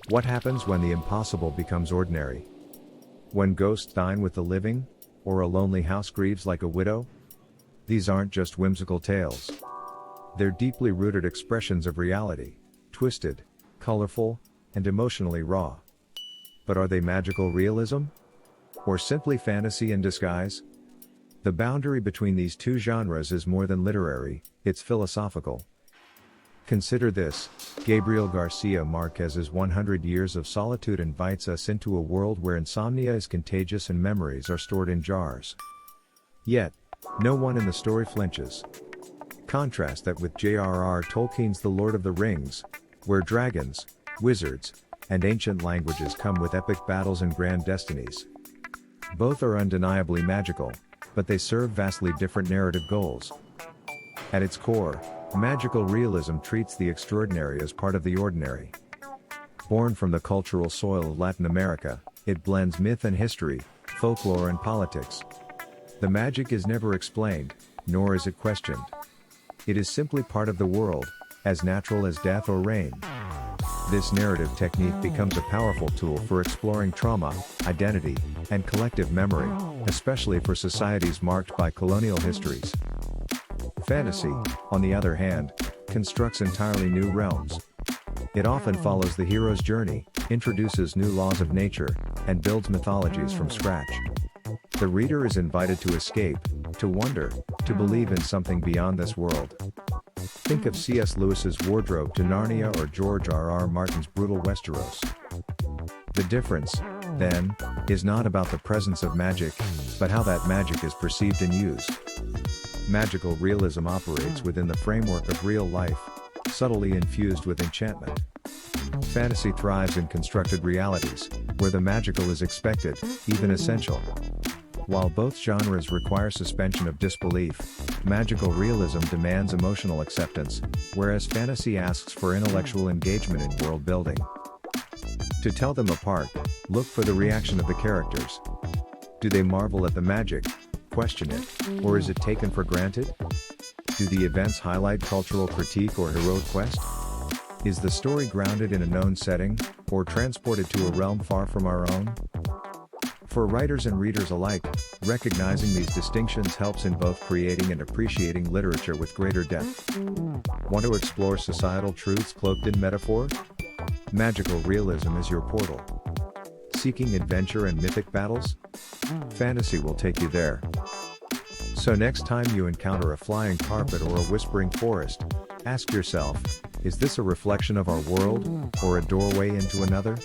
What happens when the impossible becomes ordinary? When ghosts dine with the living, or a lonely house grieves like a widow? These aren't just whimsical tales. They're deeply rooted expressions of reality, twisted, colorful, and emotionally raw. But are they magical realism? Or simply fantasy in disguise? The boundary between these two genres is more than literary, it's philosophical. Consider this: Gabriel García Márquez's 100 Years of Solitude invites us into a world where insomnia is contagious and memories are stored in jars. Yet, no one in the story flinches. Contrast that with J.R.R. Tolkien's The Lord of the Rings, where dragons, wizards, and ancient languages come with epic battles and grand destinies. Both are undeniably magical, but they serve vastly different narrative goals. At its core, magical realism treats the extraordinary as part of the ordinary. Born from the cultural soil of Latin America, it blends myth and history, folklore and politics. The magic is never explained, nor is it questioned. It is simply part of the world, as natural as death or rain. This narrative technique becomes a powerful tool for exploring trauma, identity, and collective memory, especially for societies marked by colonial histories. Fantasy, on the other hand, constructs entirely new realms. It often follows the hero's journey, introduces new laws of nature, and builds mythologies from scratch. The reader is invited to escape, to wonder, to believe in something beyond this world. Think of C.S. Lewis's Wardrobe to Narnia or J.R.R. Martin's brutal Westeros. The difference, then, is not about the presence of magic, but how that magic is perceived and used. Magical realism operates within the framework of real life, subtly infused with enchantment. Fantasy thrives in constructed realities, where the magical is expected, even essential. While both genres require suspension of disbelief, magical realism demands emotional acceptance, whereas fantasy asks for intellectual engagement in world building. To tell them apart, look for the reaction of the characters. Do they marvel at the magic, question it, or is it taken for granted? Do the events highlight cultural critique or heroic quest? Is the story grounded in a known setting, or transported to a realm far from our own? For writers and readers alike, recognizing these distinctions helps in both creating and appreciating literature with greater depth. Want to explore societal truths cloaked in metaphor? Magical realism is your portal. Seeking adventure and mythic battles? Fantasy will take you there. So next time you encounter a flying carpet or a whispering forest, ask yourself, is this a reflection of our world, or a doorway into another?